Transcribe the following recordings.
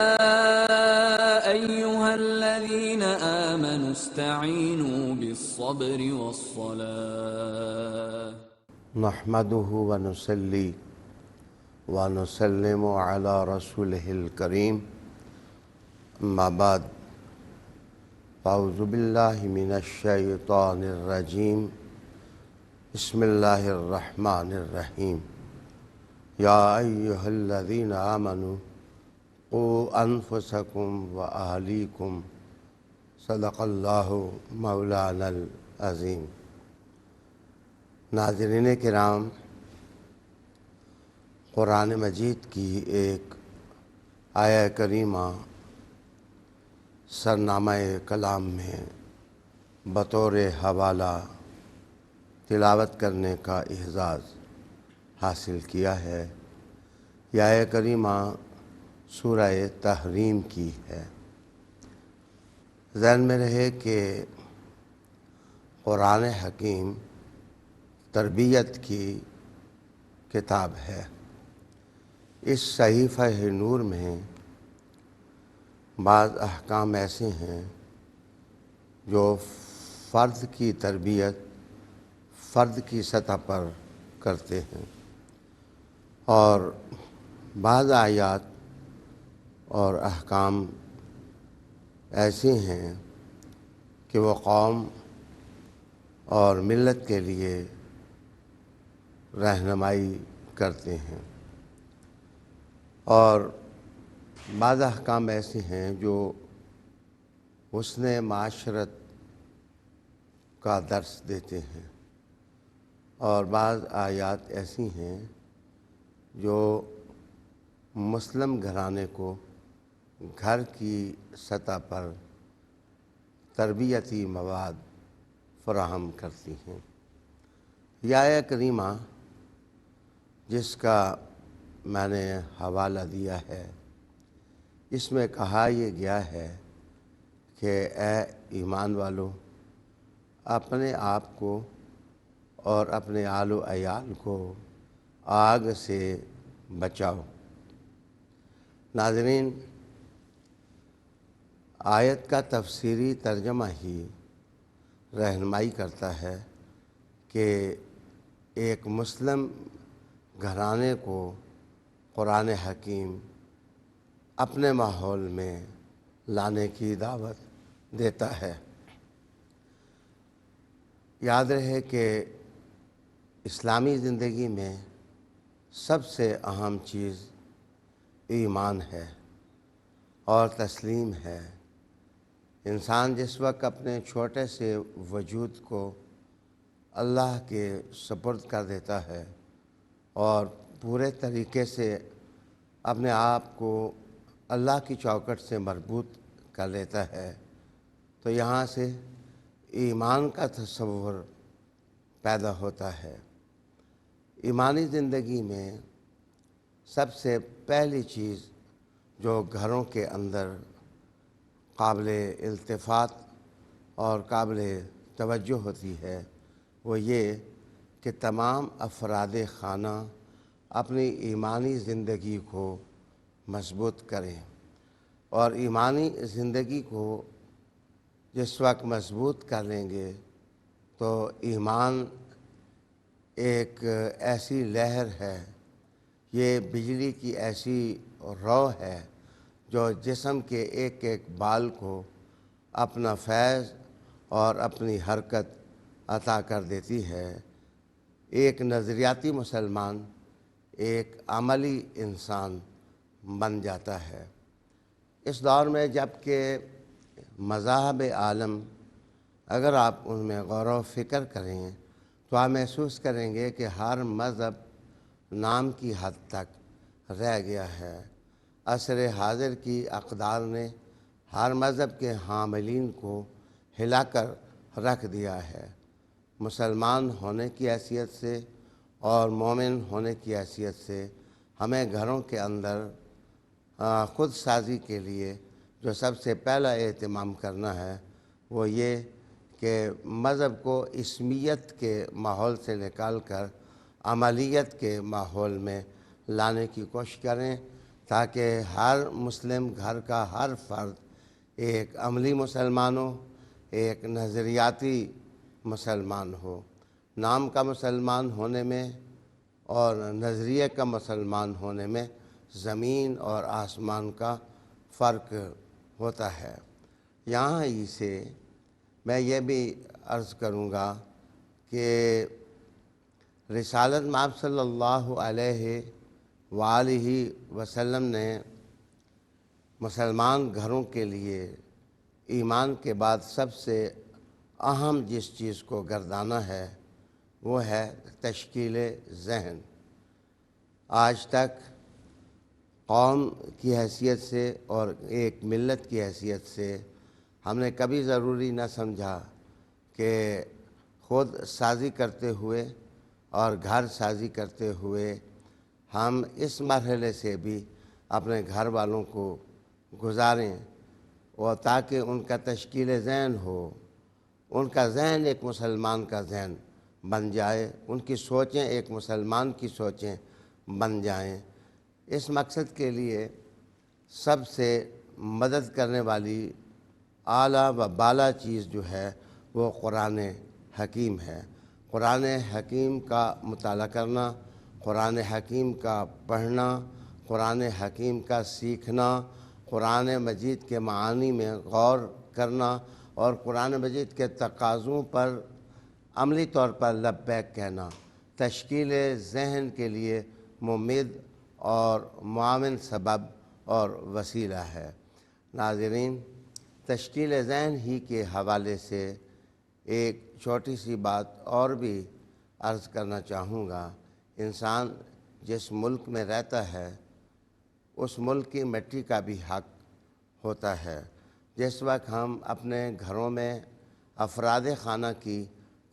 أيها الذين آمنوا استعينوا بالصبر والصلاة نحمده ونصلي ونسلم على رسوله الكريم أما بعد أعوذ بالله من الشيطان الرجيم بسم الله الرحمن الرحيم يا أيها الذين آمنوا قوا أنفسكم وأهليكم صدق الله مولانا العظيم۔ ناظرین کرام، قرآن مجید کی ایک آیہ کریمہ سرنامہ کلام میں بطور حوالہ تلاوت کرنے کا اعزاز حاصل کیا ہے۔ یہ آیہ کریمہ سورہ تحریم کی ہے۔ ذہن میں رہے کہ قرآن حکیم تربیت کی کتاب ہے۔ اس صحیفہ نور میں بعض احکام ایسے ہیں جو فرد کی تربیت فرد کی سطح پر کرتے ہیں، اور بعض آیات اور احکام ایسے ہیں کہ وہ قوم اور ملت کے لیے رہنمائی کرتے ہیں، اور بعض احکام ایسے ہیں جو حسن معاشرت کا درس دیتے ہیں، اور بعض آیات ایسی ہیں جو مسلم گھرانے کو گھر کی سطح پر تربیتی مواد فراہم کرتی ہیں۔ یہ آیہ کریمہ جس کا میں نے حوالہ دیا ہے، اس میں کہا یہ گیا ہے کہ اے ایمان والو، اپنے آپ کو اور اپنے آل و عیال کو آگ سے بچاؤ۔ ناظرین، آیت کا تفسیری ترجمہ ہی رہنمائی کرتا ہے کہ ایک مسلم گھرانے کو قرآن حکیم اپنے ماحول میں لانے کی دعوت دیتا ہے۔ یاد رہے کہ اسلامی زندگی میں سب سے اہم چیز ایمان ہے اور تسلیم ہے۔ انسان جس وقت اپنے چھوٹے سے وجود کو اللہ کے سپرد کر دیتا ہے اور پورے طریقے سے اپنے آپ کو اللہ کی چوکٹ سے مربوط کر لیتا ہے، تو یہاں سے ایمان کا تصور پیدا ہوتا ہے۔ ایمانی زندگی میں سب سے پہلی چیز جو گھروں کے اندر قابل التفات اور قابل توجہ ہوتی ہے وہ یہ کہ تمام افراد خانہ اپنی ایمانی زندگی کو مضبوط کریں، اور ایمانی زندگی کو جس وقت مضبوط کر لیں گے تو ایمان ایک ایسی لہر ہے، یہ بجلی کی ایسی رو ہے جو جسم کے ایک ایک بال کو اپنا فیض اور اپنی حرکت عطا کر دیتی ہے۔ ایک نظریاتی مسلمان ایک عملی انسان بن جاتا ہے۔ اس دور میں جب کہ مذاہب عالم، اگر آپ ان میں غور و فکر کریں تو آپ محسوس کریں گے کہ ہر مذہب نام کی حد تک رہ گیا ہے۔ عصر حاضر کی اقدار نے ہر مذہب کے حاملین کو ہلا کر رکھ دیا ہے۔ مسلمان ہونے کی حیثیت سے اور مومن ہونے کی حیثیت سے ہمیں گھروں کے اندر خود سازی کے لیے جو سب سے پہلا اہتمام کرنا ہے وہ یہ کہ مذہب کو اسمیت کے ماحول سے نکال کر عملیت کے ماحول میں لانے کی کوشش کریں، تاکہ ہر مسلم گھر کا ہر فرد ایک عملی مسلمان ہو، ایک نظریاتی مسلمان ہو۔ نام کا مسلمان ہونے میں اور نظریے کا مسلمان ہونے میں زمین اور آسمان کا فرق ہوتا ہے۔ یہاں ہی سے میں یہ بھی عرض کروں گا کہ رسالت مآب صلی اللہ علیہ وآلہ وسلم نے مسلمان گھروں کے لیے ایمان کے بعد سب سے اہم جس چیز کو گردانا ہے وہ ہے تشکیل ذہن۔ آج تک قوم کی حیثیت سے اور ایک ملت کی حیثیت سے ہم نے کبھی ضروری نہ سمجھا کہ خود سازی کرتے ہوئے اور گھر سازی کرتے ہوئے ہم اس مرحلے سے بھی اپنے گھر والوں کو گزاریں، اور تاکہ ان کا تشکیل ذہن ہو، ان کا ذہن ایک مسلمان کا ذہن بن جائے، ان کی سوچیں ایک مسلمان کی سوچیں بن جائیں۔ اس مقصد کے لیے سب سے مدد کرنے والی اعلیٰ و بالا چیز جو ہے وہ قرآن حکیم ہے۔ قرآن حکیم کا مطالعہ کرنا، قرآن حکیم کا پڑھنا، قرآن حکیم کا سیکھنا، قرآن مجید کے معانی میں غور کرنا اور قرآن مجید کے تقاضوں پر عملی طور پر لبیک کہنا تشکیل ذہن کے لیے ممد اور معاون سبب اور وسیلہ ہے۔ ناظرین، تشکیل ذہن ہی کے حوالے سے ایک چھوٹی سی بات اور بھی عرض کرنا چاہوں گا۔ انسان جس ملک میں رہتا ہے اس ملک کی مٹی کا بھی حق ہوتا ہے۔ جس وقت ہم اپنے گھروں میں افراد خانہ کی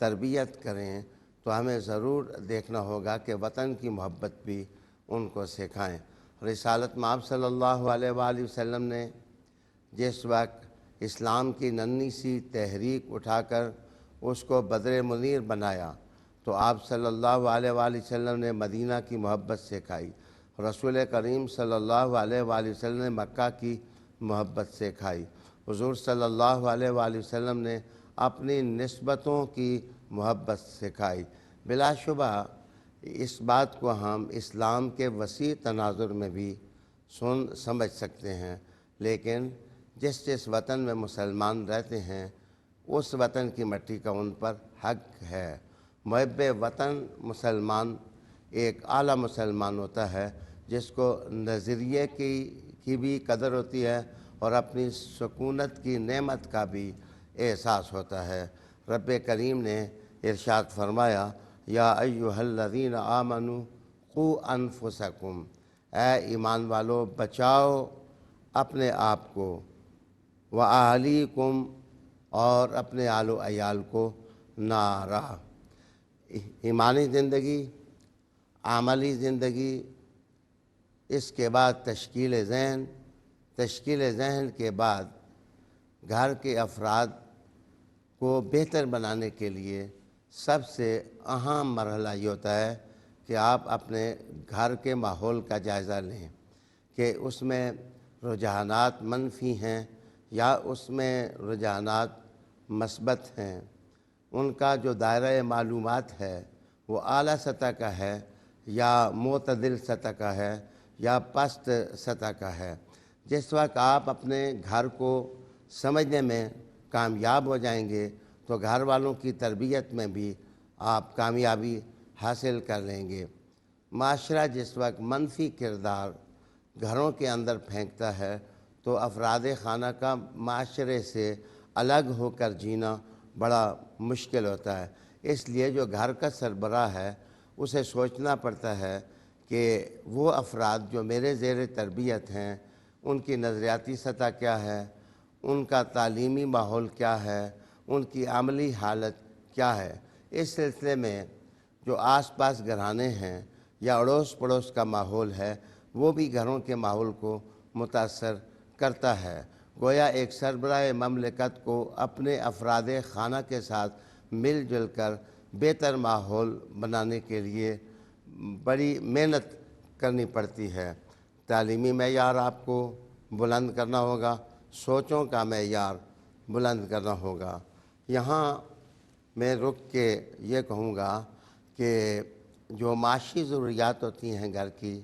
تربیت کریں تو ہمیں ضرور دیکھنا ہوگا کہ وطن کی محبت بھی ان کو سکھائیں۔ رسالت مآب صلی اللہ علیہ وآلہ وسلم نے جس وقت اسلام کی ننھی سی تحریک اٹھا کر اس کو بدر منیر بنایا تو آپ صلی اللہ علیہ وآلہ وسلم نے مدینہ کی محبت سکھائی۔ رسول کریم صلی اللہ علیہ وآلہ وسلم نے مکہ کی محبت سکھائی۔ حضور صلی اللہ علیہ وآلہ وسلم نے اپنی نسبتوں کی محبت سکھائی۔ بلا شبہ اس بات کو ہم اسلام کے وسیع تناظر میں بھی سمجھ سکتے ہیں، لیکن جس وطن میں مسلمان رہتے ہیں اس وطن کی مٹی کا ان پر حق ہے۔ محب وطن مسلمان ایک اعلیٰ مسلمان ہوتا ہے جس کو نظریے کی بھی قدر ہوتی ہے اور اپنی سکونت کی نعمت کا بھی احساس ہوتا ہے۔ رب کریم نے ارشاد فرمایا، یا ایھا الذین آمنوا قوا انفسکم، اے ایمان والو بچاؤ اپنے آپ کو، وَأَہْلِیکُم، اور اپنے آل و عیال کو نارا۔ ایمانی زندگی، عملی زندگی، اس کے بعد تشکیل ذہن کے بعد گھر کے افراد کو بہتر بنانے کے لیے سب سے اہم مرحلہ یہ ہوتا ہے کہ آپ اپنے گھر کے ماحول کا جائزہ لیں کہ اس میں رجحانات منفی ہیں یا اس میں رجحانات مثبت ہیں، ان کا جو دائرہ معلومات ہے وہ اعلیٰ سطح کا ہے یا معتدل سطح کا ہے یا پست سطح کا ہے۔ جس وقت آپ اپنے گھر کو سمجھنے میں کامیاب ہو جائیں گے تو گھر والوں کی تربیت میں بھی آپ کامیابی حاصل کر لیں گے۔ معاشرہ جس وقت منفی کردار گھروں کے اندر پھینکتا ہے تو افراد خانہ کا معاشرے سے الگ ہو کر جینا بڑا مشکل ہوتا ہے۔ اس لیے جو گھر کا سربراہ ہے اسے سوچنا پڑتا ہے کہ وہ افراد جو میرے زیر تربیت ہیں ان کی نظریاتی سطح کیا ہے، ان کا تعلیمی ماحول کیا ہے، ان کی عملی حالت کیا ہے۔ اس سلسلے میں جو آس پاس گھرانے ہیں یا اڑوس پڑوس کا ماحول ہے وہ بھی گھروں کے ماحول کو متاثر کرتا ہے۔ گویا ایک سربراہ مملکت کو اپنے افراد خانہ کے ساتھ مل جل کر بہتر ماحول بنانے کے لیے بڑی محنت کرنی پڑتی ہے تعلیمی معیار آپ کو بلند کرنا ہوگا، سوچوں کا معیار بلند کرنا ہوگا۔ یہاں میں رک کے یہ کہوں گا کہ جو معاشی ضروریات ہوتی ہیں گھر کی،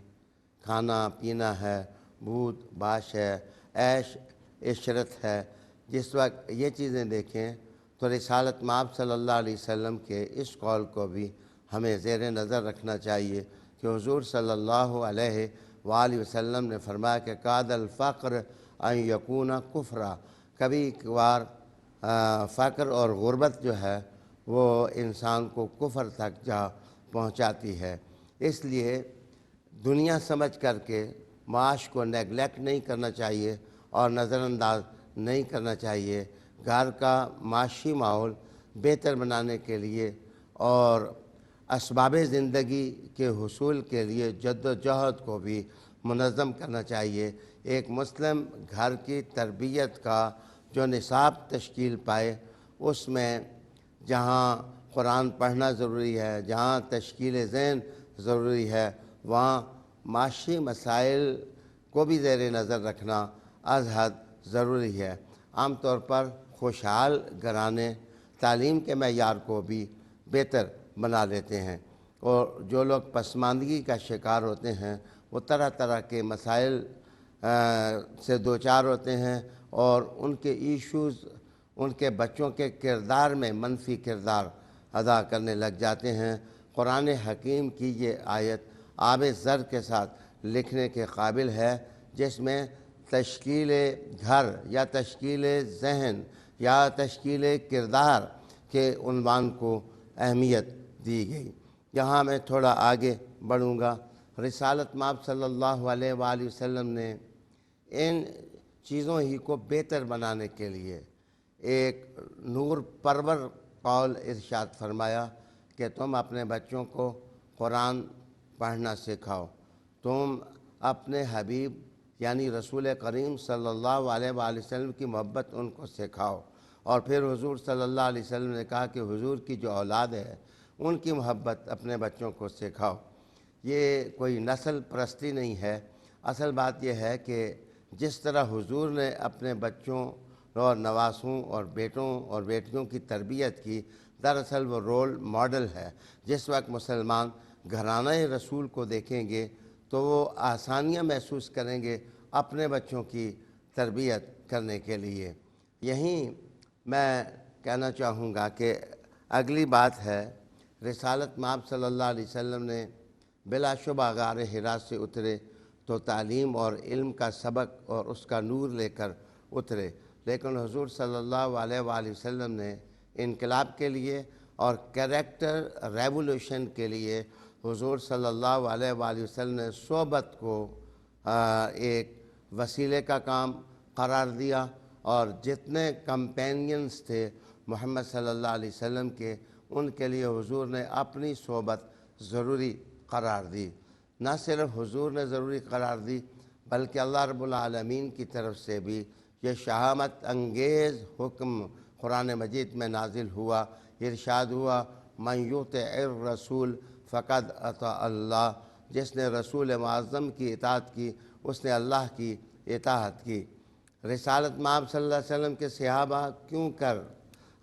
کھانا پینا ہے، بود باش ہے، عیش عشرت ہے، جس وقت یہ چیزیں دیکھیں تو رسالت مآب صلی اللہ علیہ وسلم کے اس قول کو بھی ہمیں زیر نظر رکھنا چاہیے کہ حضور صلی اللہ علیہ وآلہ وسلم نے فرمایا کہ قاد الفقر ان یکون کفرا، کبھی کبھار فقر اور غربت جو ہے وہ انسان کو کفر تک جا پہنچاتی ہے۔ اس لیے دنیا سمجھ کر کے معاش کو نیگلیکٹ نہیں کرنا چاہیے اور نظر انداز نہیں کرنا چاہیے۔ گھر کا معاشی ماحول بہتر بنانے کے لیے اور اسباب زندگی کے حصول کے لیے جد و جہد کو بھی منظم کرنا چاہیے۔ ایک مسلم گھر کی تربیت کا جو نصاب تشکیل پائے، اس میں جہاں قرآن پڑھنا ضروری ہے، جہاں تشکیل ذہن ضروری ہے، وہاں معاشی مسائل کو بھی زیر نظر رکھنا از حد ضروری ہے۔ عام طور پر خوشحال گھرانے تعلیم کے معیار کو بھی بہتر بنا لیتے ہیں، اور جو لوگ پسماندگی کا شکار ہوتے ہیں وہ طرح طرح کے مسائل سے دوچار ہوتے ہیں، اور ان کے ایشوز ان کے بچوں کے کردار میں منفی کردار ادا کرنے لگ جاتے ہیں۔ قرآن حکیم کی یہ آیت آب زر کے ساتھ لکھنے کے قابل ہے، جس میں تشکیل گھر یا تشکیل ذہن یا تشکیل کردار کے عنوان کو اہمیت دی گئی۔ یہاں میں تھوڑا آگے بڑھوں گا۔ رسالت مآب صلی اللہ علیہ وآلہ وسلم نے ان چیزوں ہی کو بہتر بنانے کے لیے ایک نور پرور قول ارشاد فرمایا کہ تم اپنے بچوں کو قرآن پڑھنا سکھاؤ، تم اپنے حبیب یعنی رسول کریم صلی اللہ علیہ وآلہ وسلم کی محبت ان کو سکھاؤ۔ اور پھر حضور صلی اللہ علیہ وسلم نے کہا کہ حضور کی جو اولاد ہے ان کی محبت اپنے بچوں کو سکھاؤ۔ یہ کوئی نسل پرستی نہیں ہے، اصل بات یہ ہے کہ جس طرح حضور نے اپنے بچوں اور نواسوں اور بیٹوں اور بیٹیوں کی تربیت کی، دراصل وہ رول ماڈل ہے۔ جس وقت مسلمان گھرانہ رسول کو دیکھیں گے تو وہ آسانیاں محسوس کریں گے اپنے بچوں کی تربیت کرنے کے لیے۔ یہیں میں کہنا چاہوں گا کہ اگلی بات ہے، رسالت مآب صلی اللہ علیہ وسلم نے بلا شبہ غار حرا سے اترے تو تعلیم اور علم کا سبق اور اس کا نور لے کر اترے، لیکن حضور صلی اللہ علیہ وآلہ وسلم نے انقلاب کے لیے اور کریکٹر ریولوشن کے لیے حضور صلی اللہ علیہ وآلہ وسلم نے صحبت کو ایک وسیلے کا کام قرار دیا، اور جتنے کمپینینز تھے محمد صلی اللہ علیہ وسلم کے، ان کے لیے حضور نے اپنی صحبت ضروری قرار دی۔ نہ صرف حضور نے ضروری قرار دی بلکہ اللہ رب العالمین کی طرف سے بھی یہ شہامت انگیز حکم قرآن مجید میں نازل ہوا، ارشاد ہوا من یطع الرسول فقد اطاع اللہ، جس نے رسول معظم کی اطاعت کی اس نے اللہ کی اطاعت کی۔ رسالت مآب صلی اللہ علیہ وسلم کے صحابہ کیوں کر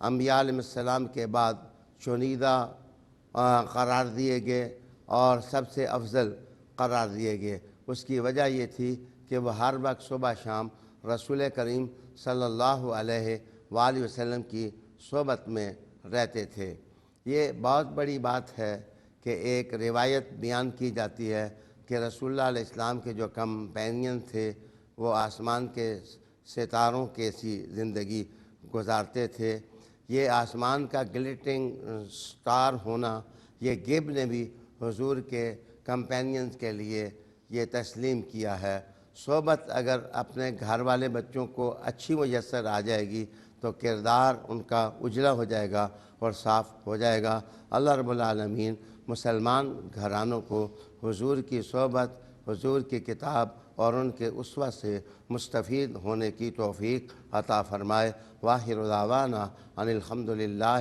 انبیاء علیہ السلام کے بعد چنیدہ قرار دیے گئے اور سب سے افضل قرار دیے گئے؟ اس کی وجہ یہ تھی کہ وہ ہر وقت صبح شام رسول کریم صلی اللہ علیہ وآلہ وسلم کی صحبت میں رہتے تھے۔ یہ بہت بڑی بات ہے کہ ایک روایت بیان کی جاتی ہے کہ رسول اللہ علیہ السلام کے جو کمپینین تھے وہ آسمان کے ستاروں کی سی زندگی گزارتے تھے۔ یہ آسمان کا گلٹنگ سٹار ہونا، یہ گب نے بھی حضور کے کمپینینز کے لیے یہ تسلیم کیا ہے۔ صحبت اگر اپنے گھر والے بچوں کو اچھی میسر آ جائے گی تو کردار ان کا اجلا ہو جائے گا اور صاف ہو جائے گا۔ اللہ رب العالمین مسلمان گھرانوں کو حضور کی صحبت، حضور کی کتاب اور ان کے اسوہ سے مستفید ہونے کی توفیق عطا فرمائے۔ وآخر دعوانا ان الحمد للہ